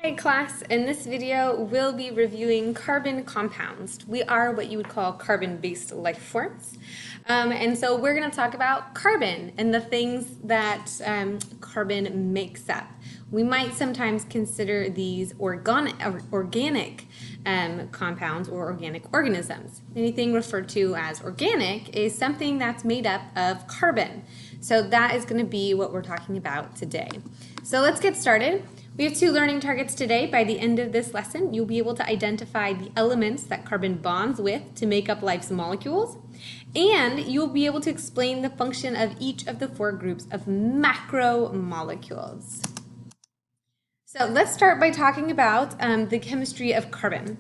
Hi class, in this video we'll be reviewing carbon compounds. We are what you would call carbon-based life forms. And so we're going to talk about carbon and the things that carbon makes up. We might sometimes consider these organic compounds or organic organisms. Anything referred to as organic is something that's made up of carbon. So that is going to be what we're talking about today. So let's get started. We have 2 learning targets today. By the end of this lesson, you'll be able to identify the elements that carbon bonds with to make up life's molecules, and you'll be able to explain the function of each of the 4 groups of macromolecules. So let's start by talking about the chemistry of carbon.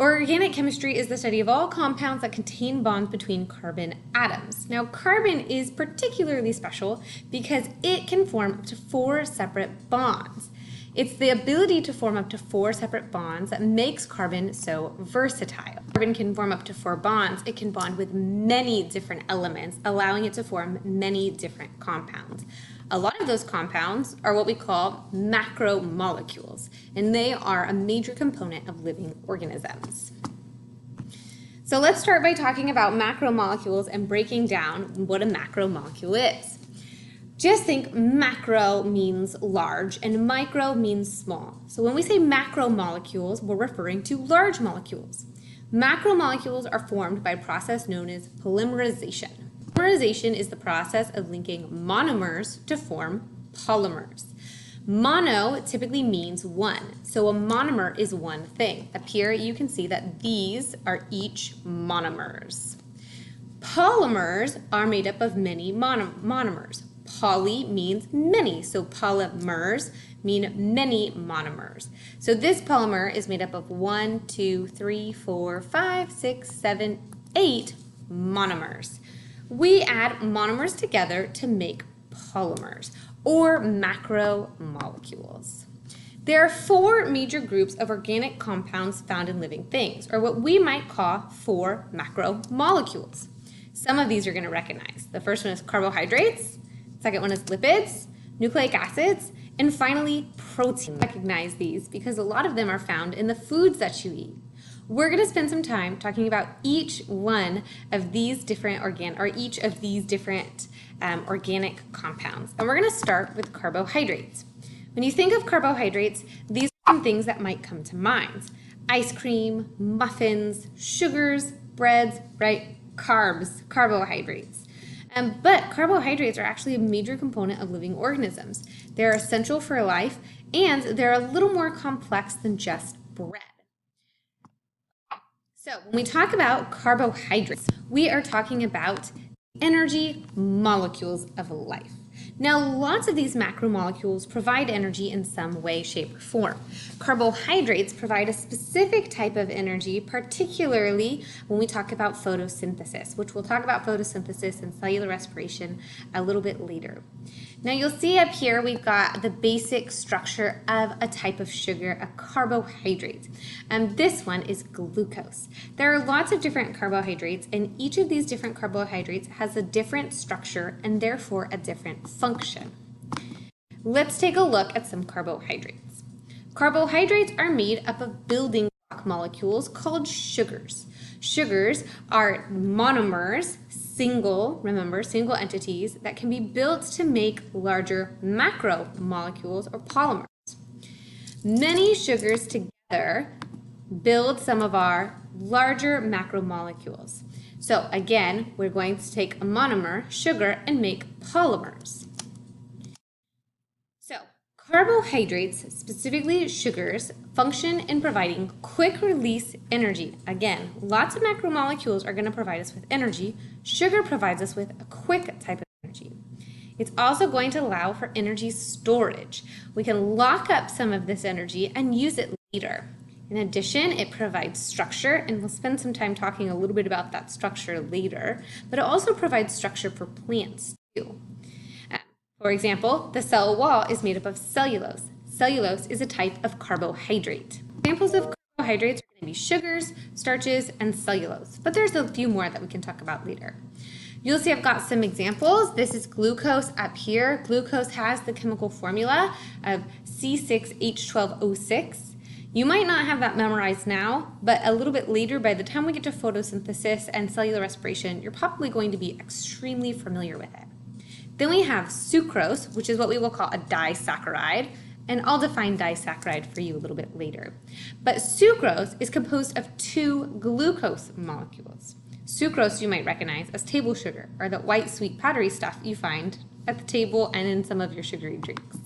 Organic chemistry is the study of all compounds that contain bonds between carbon atoms. Now, carbon is particularly special because it can form up to 4 separate bonds. It's the ability to form up to 4 separate bonds that makes carbon so versatile. Carbon can form up to 4 bonds. It can bond with many different elements, allowing it to form many different compounds. A lot of those compounds are what we call macromolecules, and they are a major component of living organisms. So let's start by talking about macromolecules and breaking down what a macromolecule is. Just think macro means large and micro means small. So when we say macromolecules, we're referring to large molecules. Macromolecules are formed by a process known as polymerization. Polymerization is the process of linking monomers to form polymers. Mono typically means one, so a monomer is one thing. Up here you can see that these are each monomers. Polymers are made up of many monomers. Poly means many, so polymers mean many monomers. So this polymer is made up of 1, 2, 3, 4, 5, 6, 7, 8 monomers. We add monomers together to make polymers, or macromolecules. There are 4 major groups of organic compounds found in living things, or what we might call 4 macromolecules. Some of these you're going to recognize. The first one is carbohydrates. Second one is lipids, nucleic acids, and finally protein. Recognize these because a lot of them are found in the foods that you eat. We're going to spend some time talking about each one of these different organic compounds. And we're going to start with carbohydrates. When you think of carbohydrates, these are some things that might come to mind. Ice cream, muffins, sugars, breads, right? Carbs, carbohydrates. But carbohydrates are actually a major component of living organisms. They're essential for life, and they're a little more complex than just bread. So when we talk about carbohydrates, we are talking about energy molecules of life. Now, lots of these macromolecules provide energy in some way, shape, or form. Carbohydrates provide a specific type of energy, particularly when we talk about photosynthesis, which we'll talk about photosynthesis and cellular respiration a little bit later. Now, you'll see up here we've got the basic structure of a type of sugar, a carbohydrate. And this one is glucose. There are lots of different carbohydrates, and each of these different carbohydrates has a different structure and therefore a different function. Let's take a look at some carbohydrates. Carbohydrates are made up of building block molecules called sugars. Sugars are monomers, single entities that can be built to make larger macromolecules or polymers. Many sugars together build some of our larger macromolecules. So again, we're going to take a monomer, sugar, and make polymers. So carbohydrates, specifically sugars, function in providing quick release energy. Again, lots of macromolecules are going to provide us with energy. Sugar provides us with a quick type of energy. It's also going to allow for energy storage. We can lock up some of this energy and use it later. In addition, it provides structure, and we'll spend some time talking a little bit about that structure later, but it also provides structure for plants too. For example, the cell wall is made up of cellulose. Cellulose is a type of carbohydrate. Examples of carbohydrates are going to be sugars, starches, and cellulose, but there's a few more that we can talk about later. You'll see I've got some examples. This is glucose up here. Glucose has the chemical formula of C6H12O6. You might not have that memorized now, but a little bit later, by the time we get to photosynthesis and cellular respiration, you're probably going to be extremely familiar with it. Then we have sucrose, which is what we will call a disaccharide, and I'll define disaccharide for you a little bit later. But sucrose is composed of 2 glucose molecules. Sucrose you might recognize as table sugar, or the white sweet powdery stuff you find at the table and in some of your sugary drinks.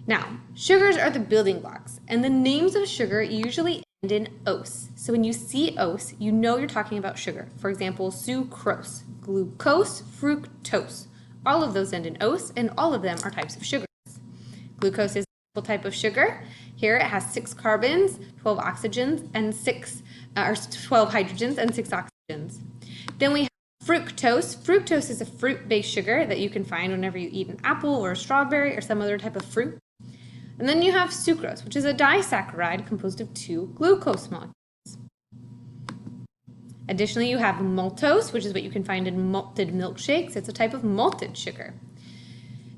Now, sugars are the building blocks, and the names of sugar usually end in "-ose". So when you see "-ose", you know you're talking about sugar. For example, sucrose, glucose, fructose. All of those end in "-ose", and all of them are types of sugars. Glucose is a simple type of sugar. Here it has 6 carbons, 12 oxygens, and 12 hydrogens and 6 oxygens. Then we have fructose. Fructose is a fruit-based sugar that you can find whenever you eat an apple or a strawberry or some other type of fruit. And then you have sucrose, which is a disaccharide composed of 2 glucose molecules. Additionally, you have maltose, which is what you can find in malted milkshakes. It's a type of malted sugar.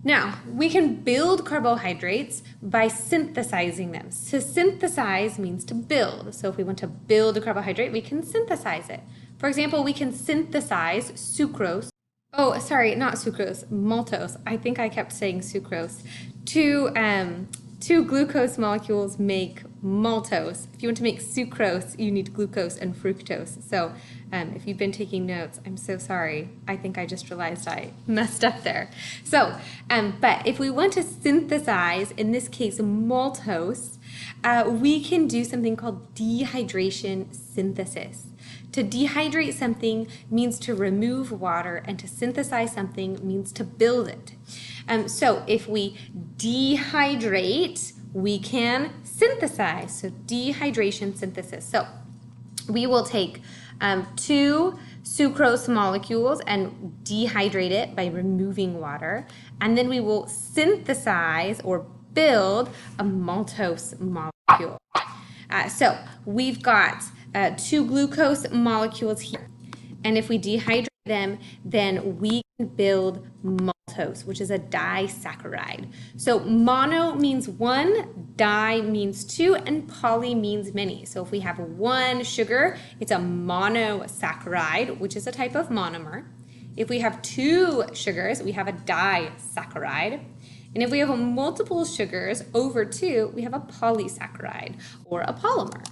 Now, we can build carbohydrates by synthesizing them. To synthesize means to build. So if we want to build a carbohydrate, we can synthesize it. For example, we can synthesize sucrose. Oh, sorry, not sucrose, maltose. I think I kept saying sucrose. Two glucose molecules make maltose. If you want to make sucrose, you need glucose and fructose. So if you've been taking notes, I'm so sorry. I think I just realized I messed up there. So, but if we want to synthesize, in this case, maltose, we can do something called dehydration synthesis. To dehydrate something means to remove water, and to synthesize something means to build it. So if we dehydrate, we can synthesize. So dehydration synthesis. So we will take 2 sucrose molecules and dehydrate it by removing water, and then we will synthesize or build a maltose molecule. So we've got 2 glucose molecules here, and if we dehydrate them, then we can build maltose, which is a disaccharide. So mono means 1, di means 2, and poly means many. So if we have 1 sugar, it's a monosaccharide, which is a type of monomer. If we have 2 sugars, we have a disaccharide. And if we have multiple sugars over 2, we have a polysaccharide or a polymer.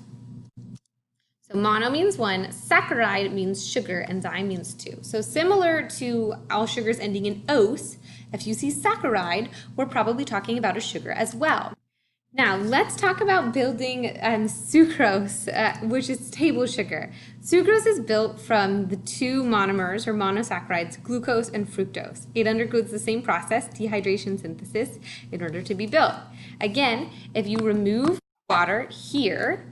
So mono means 1, saccharide means sugar, and di means 2. So similar to all sugars ending in ose, if you see saccharide, we're probably talking about a sugar as well. Now let's talk about building sucrose, which is table sugar. Sucrose is built from the 2 monomers or monosaccharides, glucose and fructose. It undergoes the same process, dehydration synthesis, in order to be built. Again, if you remove water here,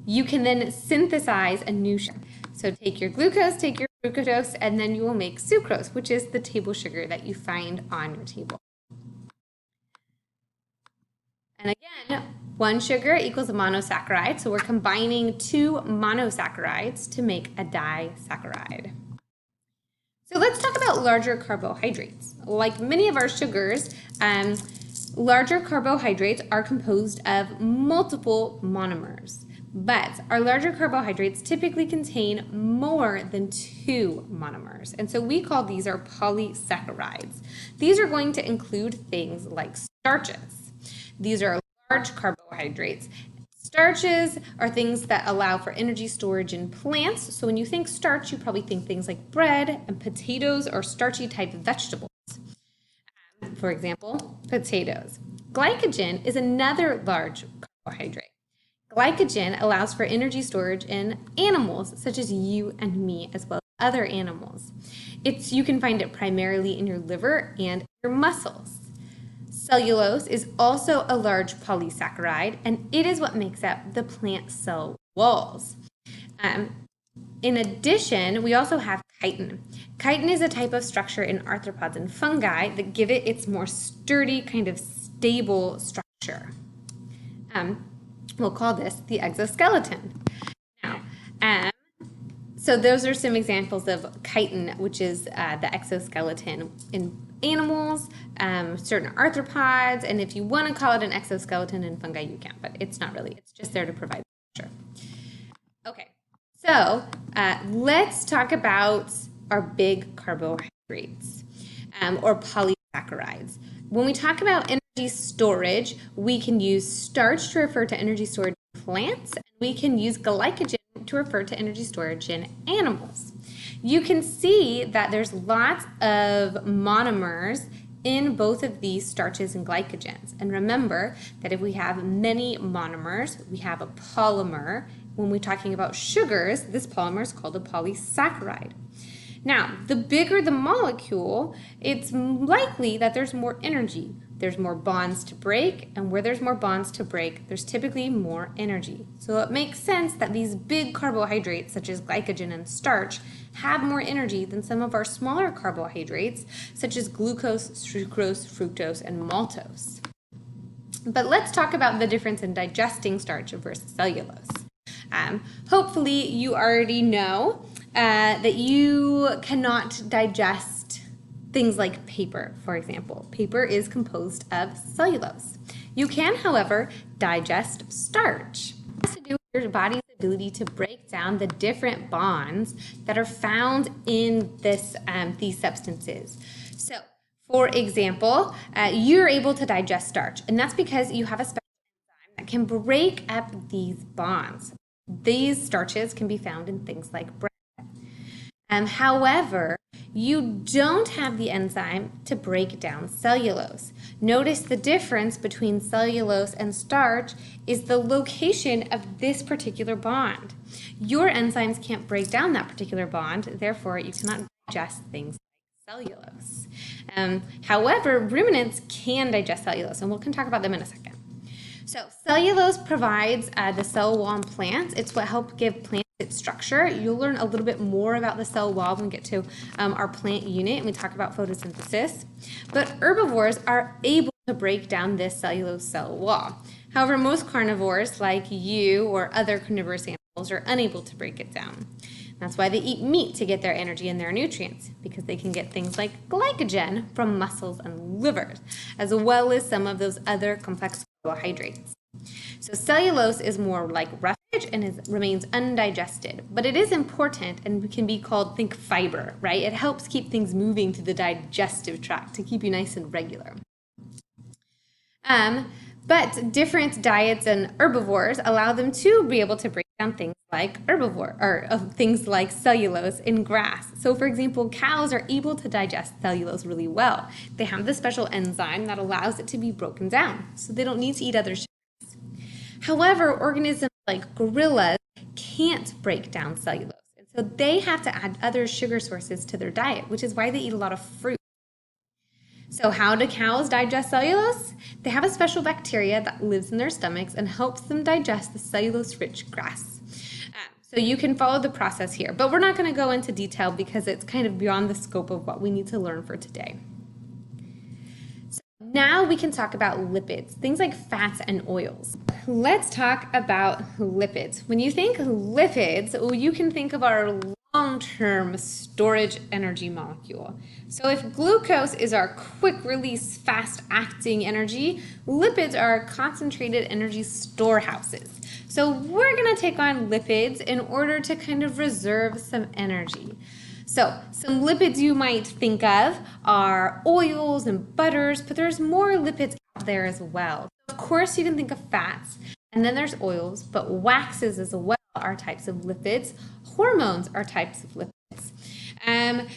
you can then synthesize a new sugar. So take your glucose, take your fructose, and then you will make sucrose, which is the table sugar that you find on your table. And again, 1 sugar equals a monosaccharide, so we're combining 2 monosaccharides to make a disaccharide. So let's talk about larger carbohydrates. Like many of our sugars, larger carbohydrates are composed of multiple monomers. But our larger carbohydrates typically contain more than 2 monomers, and so we call these our polysaccharides. These are going to include things like starches. These are large carbohydrates. Starches are things that allow for energy storage in plants, so when you think starch, you probably think things like bread and potatoes or starchy type vegetables. For example, potatoes. Glycogen is another large carbohydrate. Glycogen allows for energy storage in animals, such as you and me, as well as other animals. You can find it primarily in your liver and your muscles. Cellulose is also a large polysaccharide, and it is what makes up the plant cell walls. In addition, we also have chitin. Chitin is a type of structure in arthropods and fungi that give it its more sturdy, kind of stable structure. We'll call this the exoskeleton. Now, So those are some examples of chitin, which is the exoskeleton in animals, certain arthropods, and if you want to call it an exoskeleton in fungi, you can, but it's not really. It's just there to provide structure. Okay, so let's talk about our big carbohydrates or polysaccharides. When we talk about energy storage, we can use starch to refer to energy storage in plants, and we can use glycogen to refer to energy storage in animals. You can see that there's lots of monomers in both of these starches and glycogens. And remember that if we have many monomers, we have a polymer. When we're talking about sugars, this polymer is called a polysaccharide. Now, the bigger the molecule, it's likely that there's more energy. There's more bonds to break, and where there's more bonds to break, there's typically more energy. So it makes sense that these big carbohydrates, such as glycogen and starch, have more energy than some of our smaller carbohydrates, such as glucose, sucrose, fructose, and maltose. But let's talk about the difference in digesting starch versus cellulose. Hopefully you already know that you cannot digest things like paper, for example. Paper is composed of cellulose. You can, however, digest starch. It has to do with your body's ability to break down the different bonds that are found in these substances. So, for example, you're able to digest starch, and that's because you have a special enzyme that can break up these bonds. These starches can be found in things like bread. However, you don't have the enzyme to break down cellulose. Notice the difference between cellulose and starch is the location of this particular bond. Your enzymes can't break down that particular bond, therefore you cannot digest things like cellulose. However, ruminants can digest cellulose, and we can talk about them in a second. So cellulose provides the cell wall in plants. It's what helps give plants its structure. You'll learn a little bit more about the cell wall when we get to our plant unit and we talk about photosynthesis. But herbivores are able to break down this cellulose cell wall. However, most carnivores, like you or other carnivorous animals, are unable to break it down. That's why they eat meat to get their energy and their nutrients, because they can get things like glycogen from muscles and livers, as well as some of those other complex carbohydrates. So cellulose is more like roughage and remains undigested, but it is important and can be called, think fiber, right? It helps keep things moving through the digestive tract to keep you nice and regular. But different diets and herbivores allow them to be able to break down things like things like cellulose in grass. So for example, cows are able to digest cellulose really well. They have this special enzyme that allows it to be broken down, so they don't need to eat other sugars. However, organisms like gorillas can't break down cellulose, and so they have to add other sugar sources to their diet, which is why they eat a lot of fruit. So how do cows digest cellulose? They have a special bacteria that lives in their stomachs and helps them digest the cellulose-rich grass. So you can follow the process here, but we're not going to go into detail because it's kind of beyond the scope of what we need to learn for today. So now we can talk about lipids, things like fats and oils. Let's talk about lipids. When you think lipids, you can think of our long-term storage energy molecule. So if glucose is our quick release, fast-acting energy, lipids are concentrated energy storehouses. So we're going to take on lipids in order to kind of reserve some energy. So some lipids you might think of are oils and butters, but there's more lipids out there as well. Of course, you can think of fats, and then there's oils, but waxes as well are types of lipids. Hormones are types of lipids.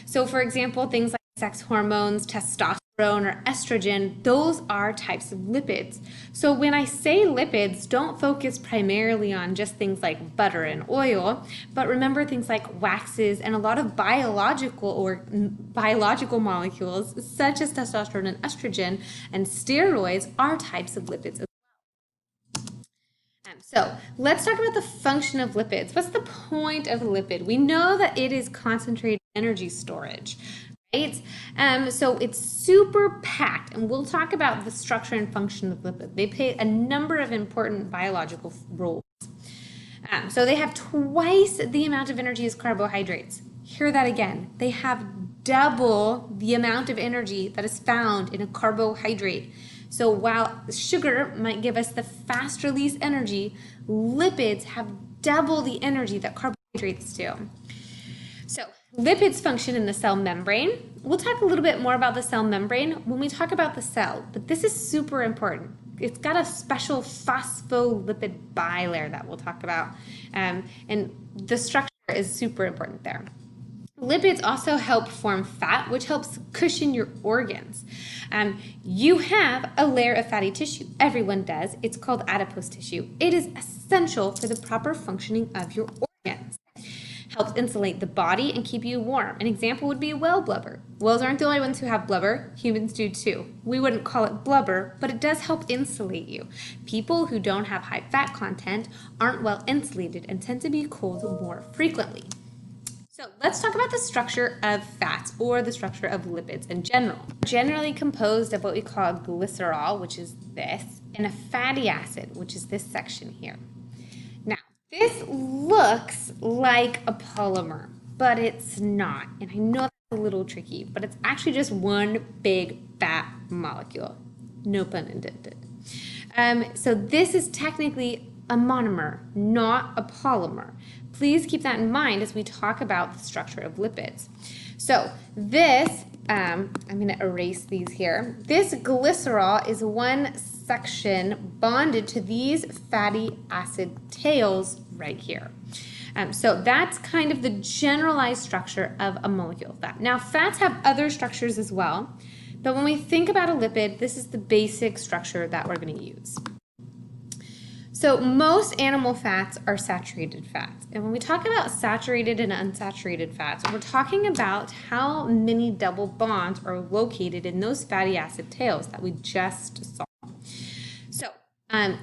So for example, things like sex hormones, testosterone, or estrogen, those are types of lipids. So when I say lipids, don't focus primarily on just things like butter and oil, but remember things like waxes and a lot of biological molecules such as testosterone and estrogen and steroids are types of lipids as well. So let's talk about the function of lipids. What's the point of a lipid? We know that it is concentrated energy storage. Right? So it's super packed, and we'll talk about the structure and function of lipids. They play a number of important biological roles. So they have twice the amount of energy as carbohydrates. Hear that again. They have double the amount of energy that is found in a carbohydrate. So while sugar might give us the fast release energy, lipids have double the energy that carbohydrates do. So lipids function in the cell membrane. We'll talk a little bit more about the cell membrane when we talk about the cell, but this is super important. It's got a special phospholipid bilayer that we'll talk about, and the structure is super important there. Lipids also help form fat, which helps cushion your organs. You have a layer of fatty tissue. Everyone does. It's called adipose tissue. It is essential for the proper functioning of your organs. Helps insulate the body and keep you warm. An example would be whale blubber. Whales aren't the only ones who have blubber. Humans do too. We wouldn't call it blubber, but it does help insulate you. People who don't have high fat content aren't well insulated and tend to be cold more frequently. So let's talk about the structure of fats, or the structure of lipids in general. Generally composed of what we call glycerol, which is this, and a fatty acid, which is this section here. Now, this looks like a polymer, but it's not. And I know that's a little tricky, but it's actually just one big fat molecule. No pun intended. So this is technically a monomer, not a polymer. Please keep that in mind as we talk about the structure of lipids. So this, I'm going to erase these here. This glycerol is one section bonded to these fatty acid tails right here. So that's kind of the generalized structure of a molecule of fat. Now, fats have other structures as well, but when we think about a lipid, this is the basic structure that we're going to use. So most animal fats are saturated fats. And when we talk about saturated and unsaturated fats, we're talking about how many double bonds are located in those fatty acid tails that we just saw. So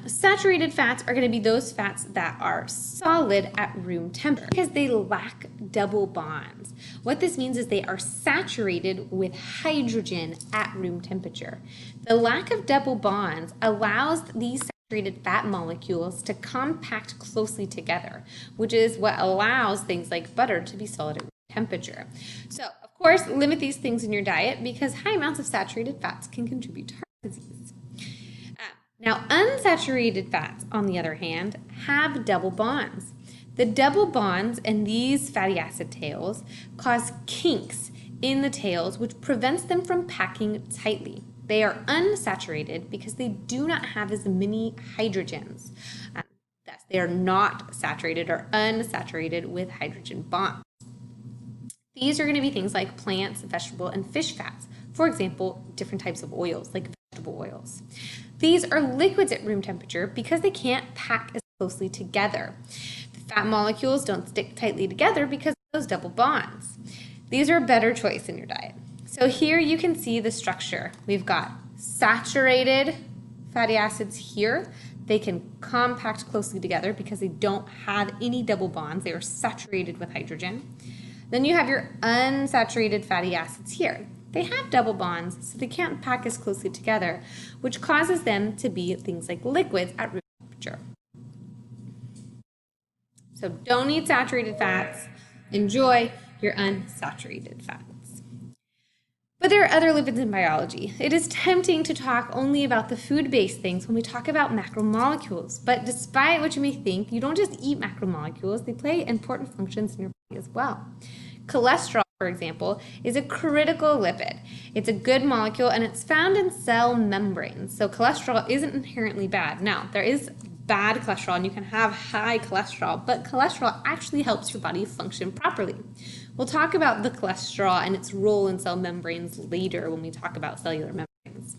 saturated fats are going to be those fats that are solid at room temperature because they lack double bonds. What this means is they are saturated with hydrogen at room temperature. The lack of double bonds allows these saturated fat molecules to compact closely together, which is what allows things like butter to be solid at room temperature. So, of course, limit these things in your diet because high amounts of saturated fats can contribute to heart disease. Now, unsaturated fats, on the other hand, have double bonds. The double bonds in these fatty acid tails cause kinks in the tails, which prevents them from packing tightly. They are unsaturated because they do not have as many hydrogens. They are not saturated or unsaturated with hydrogen bonds. These are going to be things like plants, vegetable, and fish fats. For example, different types of oils, like vegetable oils. These are liquids at room temperature because they can't pack as closely together. The fat molecules don't stick tightly together because of those double bonds. These are a better choice in your diet. So here you can see the structure. We've got saturated fatty acids here. They can compact closely together because they don't have any double bonds. They are saturated with hydrogen. Then you have your unsaturated fatty acids here. They have double bonds, so they can't pack as closely together, which causes them to be things like liquids at room temperature. So don't eat saturated fats. Enjoy your unsaturated fats. But there are other lipids in biology. It is tempting to talk only about the food-based things when we talk about macromolecules. But despite what you may think, you don't just eat macromolecules. They play important functions in your body as well. Cholesterol, for example, is a critical lipid. It's a good molecule and it's found in cell membranes. So cholesterol isn't inherently bad. Now, there is bad cholesterol and you can have high cholesterol, but cholesterol actually helps your body function properly. We'll talk about the cholesterol and its role in cell membranes later when we talk about cellular membranes.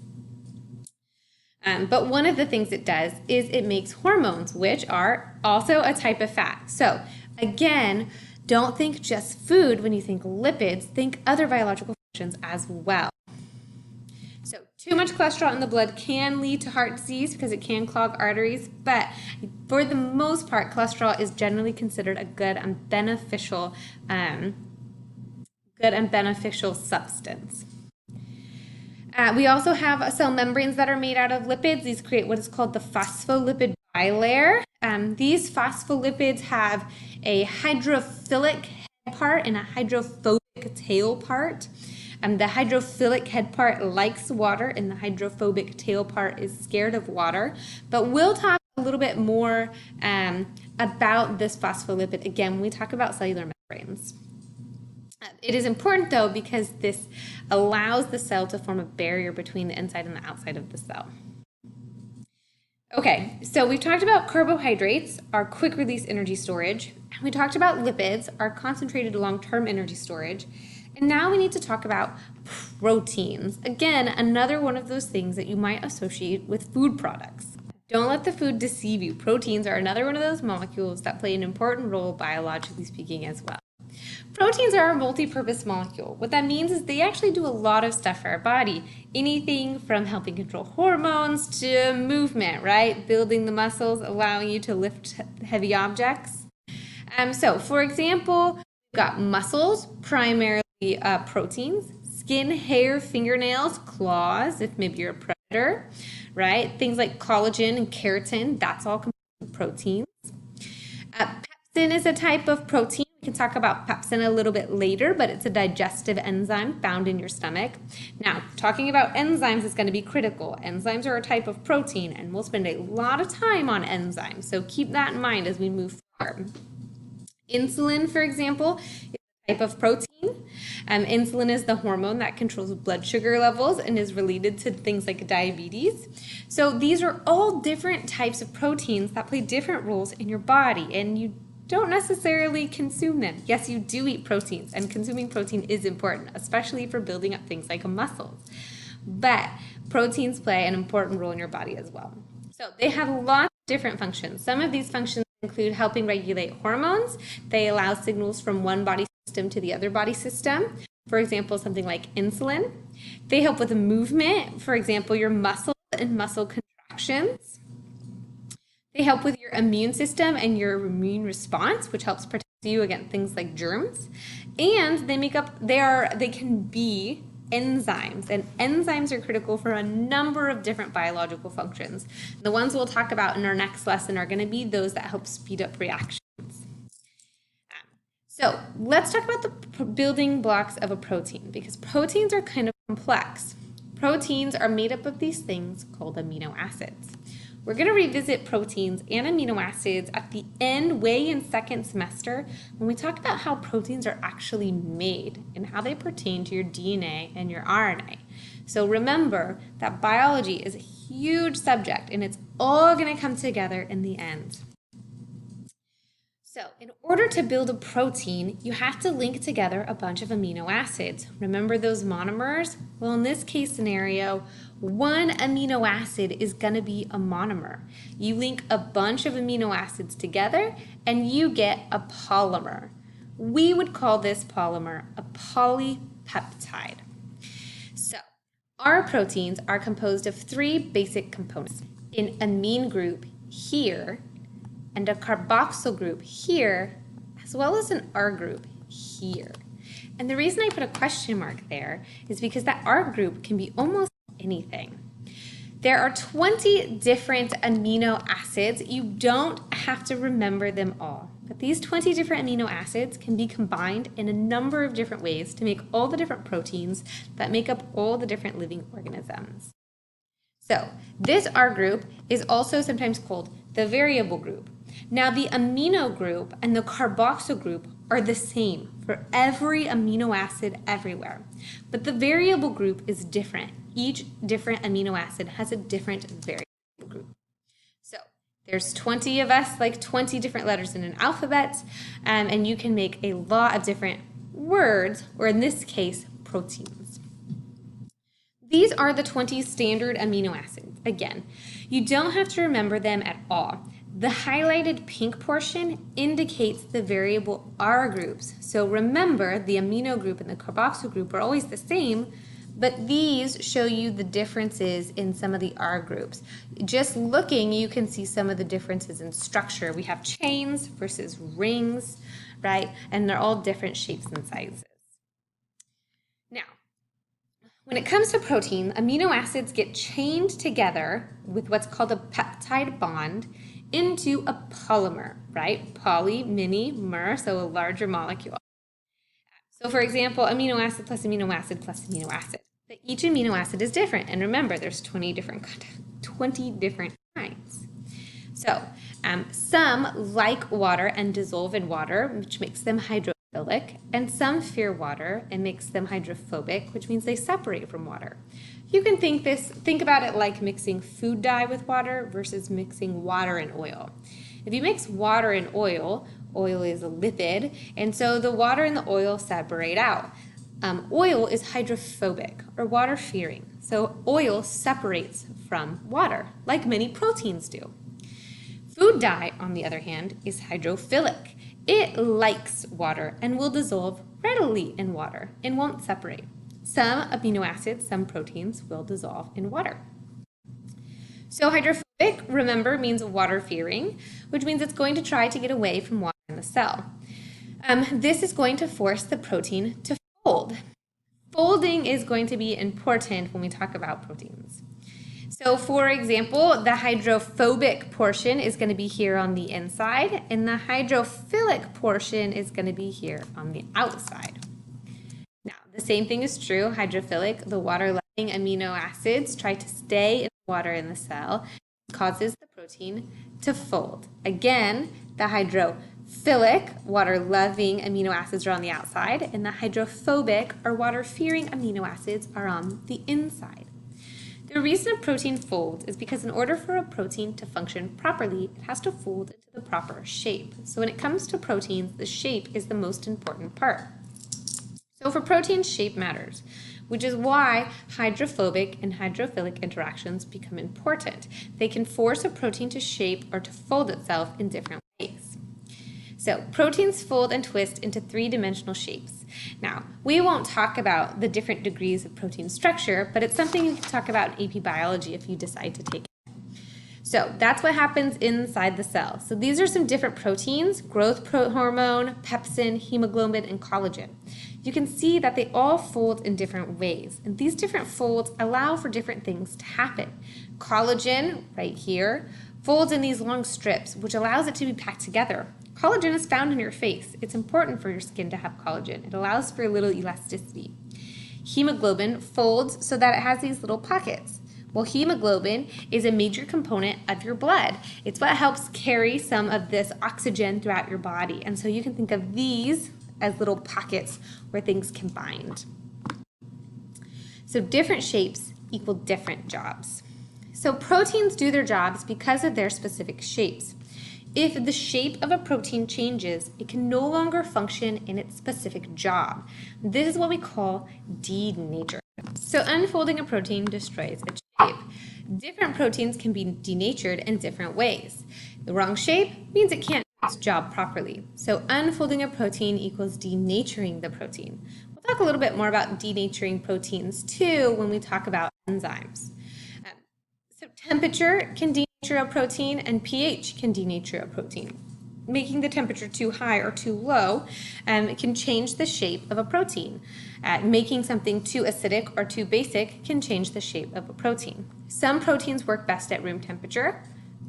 But one of the things it does is it makes hormones, which are also a type of fat. So again, don't think just food when you think lipids, think other biological functions as well. So too much cholesterol in the blood can lead to heart disease because it can clog arteries, but for the most part, cholesterol is generally considered a good and beneficial substance. We also have cell membranes that are made out of lipids. These create what is called the phospholipid bilayer. These phospholipids have a hydrophilic head part and a hydrophobic tail part. The hydrophilic head part likes water and the hydrophobic tail part is scared of water. But we'll talk a little bit more about this phospholipid again when we talk about cellular membranes. It is important though because this allows the cell to form a barrier between the inside and the outside of the cell. Okay, so we've talked about carbohydrates, our quick release energy storage, and we talked about lipids, our concentrated long-term energy storage, and now we need to talk about proteins. Again, another one of those things that you might associate with food products. Don't let the food deceive you. Proteins are another one of those molecules that play an important role biologically speaking as well. Proteins are a multi-purpose molecule. What that means is they actually do a lot of stuff for our body. Anything from helping control hormones to movement, right? Building the muscles, allowing you to lift heavy objects. So, for example, we've got muscles, primarily proteins, skin, hair, fingernails, claws, if maybe you're a predator, right? Things like collagen and keratin, that's all proteins. Pepsin is a type of protein. We can talk about pepsin a little bit later, but it's a digestive enzyme found in your stomach. Now, talking about enzymes is going to be critical. Enzymes are a type of protein, and we'll spend a lot of time on enzymes, so keep that in mind as we move forward. Insulin, for example, is a type of protein. Insulin is the hormone that controls blood sugar levels and is related to things like diabetes. So these are all different types of proteins that play different roles in your body, and you don't necessarily consume them. Yes, you do eat proteins, and consuming protein is important, especially for building up things like muscles. But proteins play an important role in your body as well. So they have lots of different functions. Some of these functions include helping regulate hormones. They allow signals from one body system to the other body system. For example, something like insulin. They help with movement. For example, your muscles and muscle contractions. They help with your immune system and your immune response, which helps protect you against things like germs. And they can be enzymes, and enzymes are critical for a number of different biological functions. The ones we'll talk about in our next lesson are going to be those that help speed up reactions. So let's talk about the building blocks of a protein, because proteins are kind of complex. Proteins are made up of these things called amino acids. We're going to revisit proteins and amino acids at the end, way in second semester, when we talk about how proteins are actually made and how they pertain to your DNA and your RNA. So remember that biology is a huge subject, and it's all going to come together in the end. So in order to build a protein, you have to link together a bunch of amino acids. Remember those monomers? Well, in this case scenario, one amino acid is going to be a monomer. You link a bunch of amino acids together and you get a polymer. We would call this polymer a polypeptide. So our proteins are composed of three basic components: an amine group here, and a carboxyl group here, as well as an R group here. And the reason I put a question mark there is because that R group can be almost anything. There are 20 different amino acids. You don't have to remember them all, but these 20 different amino acids can be combined in a number of different ways to make all the different proteins that make up all the different living organisms. So this R group is also sometimes called the variable group. Now the amino group and the carboxyl group are the same for every amino acid everywhere, but the variable group is different. Each different amino acid has a different variable group. So there's 20 of us, like 20 different letters in an alphabet, and you can make a lot of different words, or in this case, proteins. These are the 20 standard amino acids. Again, you don't have to remember them at all. The highlighted pink portion indicates the variable R groups. So remember, the amino group and the carboxyl group are always the same, but these show you the differences in some of the R groups. Just looking, you can see some of the differences in structure. We have chains versus rings, right? And they're all different shapes and sizes. Now, When it comes to protein, amino acids get chained together with what's called a peptide bond into a polymer, right? Poly, mini, mer, so a larger molecule. So for example, amino acid plus amino acid plus amino acid. But each amino acid is different, and remember, there's 20 different kinds. So some like water and dissolve in water, which makes them hydrophilic, and some fear water and makes them hydrophobic, which means they separate from water. You can think about it like mixing food dye with water versus mixing water and oil. If you mix water and oil is a lipid, and so the water and the oil separate out. Oil is hydrophobic or water fearing, so oil separates from water, like many proteins do. Food dye, on the other hand, is hydrophilic. It likes water and will dissolve readily in water and won't separate. Some amino acids, some proteins will dissolve in water. So hydrophobic, remember, means water-fearing, which means it's going to try to get away from water in the cell. This is going to force the protein to fold. Folding is going to be important when we talk about proteins. So for example, the hydrophobic portion is going to be here on the inside, and the hydrophilic portion is going to be here on the outside. Now, the same thing is true. Hydrophilic, the water-loving amino acids try to stay in the water in the cell, causes the protein to fold. Again, the hydrophilic, water-loving amino acids are on the outside, and the hydrophobic, or water-fearing amino acids, are on the inside. The reason a protein folds is because in order for a protein to function properly, it has to fold into the proper shape. So when it comes to proteins, the shape is the most important part. So for proteins, shape matters, which is why hydrophobic and hydrophilic interactions become important. They can force a protein to shape or to fold itself in different ways. So proteins fold and twist into three-dimensional shapes. Now, we won't talk about the different degrees of protein structure, but it's something you can talk about in AP Biology if you decide to take it. So that's what happens inside the cell. So these are some different proteins: growth hormone, pepsin, hemoglobin, and collagen. You can see that they all fold in different ways, and these different folds allow for different things to happen. Collagen, right here, folds in these long strips, which allows it to be packed together. Collagen is found in your face. It's important for your skin to have collagen. It allows for a little elasticity. Hemoglobin folds so that it has these little pockets. Well, hemoglobin is a major component of your blood. It's what helps carry some of this oxygen throughout your body. And so you can think of these as little pockets where things can bind. So different shapes equal different jobs. So proteins do their jobs because of their specific shapes. If the shape of a protein changes, it can no longer function in its specific job. This is what we call denatured. So unfolding a protein destroys its shape. Different proteins can be denatured in different ways. The wrong shape means it can't do its job properly. So unfolding a protein equals denaturing the protein. We'll talk a little bit more about denaturing proteins too when we talk about enzymes. So temperature can denature a protein, and pH can denature a protein. Making the temperature too high or too low can change the shape of a protein. Making something too acidic or too basic can change the shape of a protein. Some proteins work best at room temperature,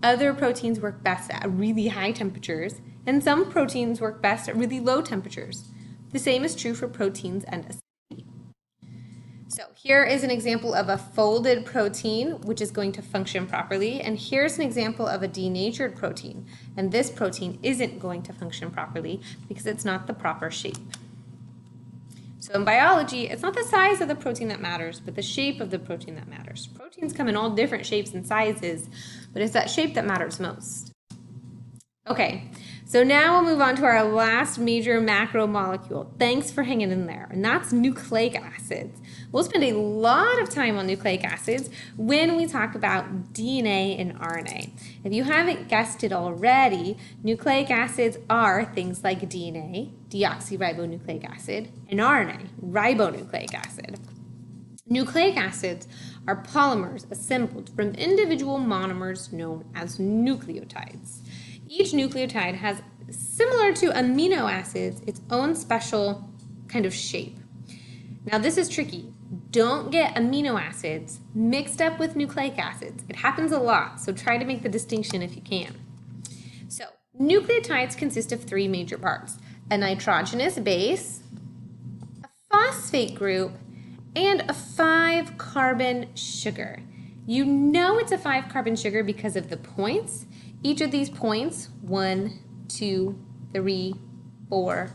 other proteins work best at really high temperatures, and some proteins work best at really low temperatures. The same is true for proteins and acidity. So here is an example of a folded protein, which is going to function properly, and here's an example of a denatured protein, and this protein isn't going to function properly because it's not the proper shape. So in biology, it's not the size of the protein that matters, but the shape of the protein that matters. Proteins come in all different shapes and sizes, but it's that shape that matters most. Okay, so now we'll move on to our last major macromolecule. Thanks for hanging in there, and that's nucleic acids. We'll spend a lot of time on nucleic acids when we talk about DNA and RNA. If you haven't guessed it already, nucleic acids are things like DNA, deoxyribonucleic acid, and RNA, ribonucleic acid. Nucleic acids are polymers assembled from individual monomers known as nucleotides. Each nucleotide has, similar to amino acids, its own special kind of shape. Now this is tricky don't get amino acids mixed up with nucleic acids. It happens a lot, so try to make the distinction if you can. So, nucleotides consist of three major parts: a nitrogenous base, a phosphate group, and a 5-carbon sugar. You know it's a 5-carbon sugar because of the points. Each of these points, 1, 2, 3, 4,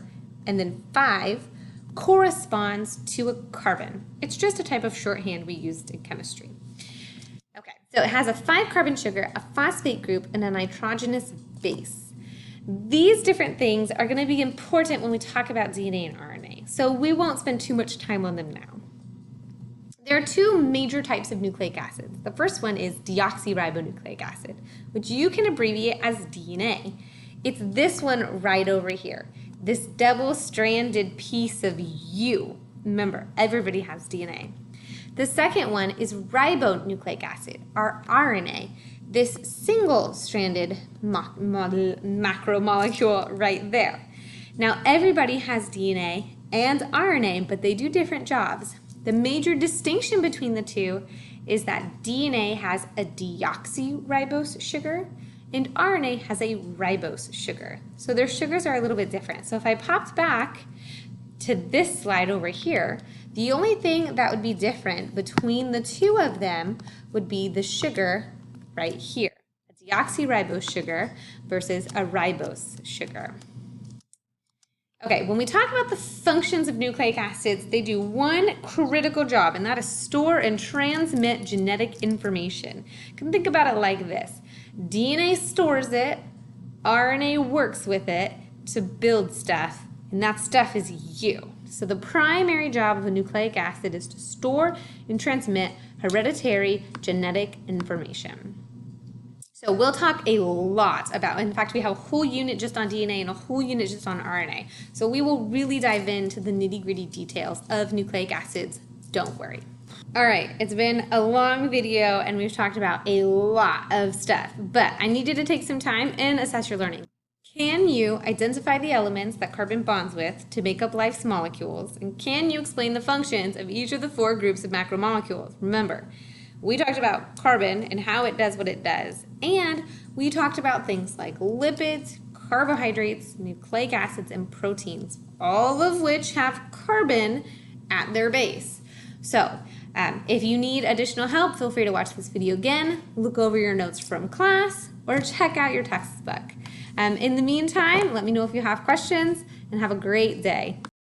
and then 5, corresponds to a carbon. It's just a type of shorthand we used in chemistry. Okay, so it has a 5-carbon sugar, a phosphate group, and a nitrogenous base. These different things are going to be important when we talk about DNA and RNA, so we won't spend too much time on them now. There are two major types of nucleic acids. The first one is deoxyribonucleic acid, which you can abbreviate as DNA. It's this one right over here, this double-stranded piece of U. Remember, everybody has DNA. The second one is ribonucleic acid, or RNA, this single-stranded macromolecule right there. Now, everybody has DNA and RNA, but they do different jobs. The major distinction between the two is that DNA has a deoxyribose sugar and RNA has a ribose sugar. So their sugars are a little bit different. So if I popped back to this slide over here, the only thing that would be different between the two of them would be the sugar right here, a deoxyribose sugar versus a ribose sugar. Okay, when we talk about the functions of nucleic acids, they do one critical job, and that is store and transmit genetic information. You can think about it like this. DNA stores it, RNA works with it to build stuff, and that stuff is you. So the primary job of a nucleic acid is to store and transmit hereditary genetic information. So we'll talk a lot about, in fact, we have a whole unit just on DNA and a whole unit just on RNA. So we will really dive into the nitty-gritty details of nucleic acids. Don't worry. All right, it's been a long video and we've talked about a lot of stuff, but I need you to take some time and assess your learning. Can you identify the elements that carbon bonds with to make up life's molecules? And can you explain the functions of each of the 4 groups of macromolecules? Remember, we talked about carbon and how it does what it does, and we talked about things like lipids, carbohydrates, nucleic acids, and proteins, all of which have carbon at their base. So, if you need additional help, feel free to watch this video again, look over your notes from class, or check out your textbook. In the meantime, let me know if you have questions, and have a great day.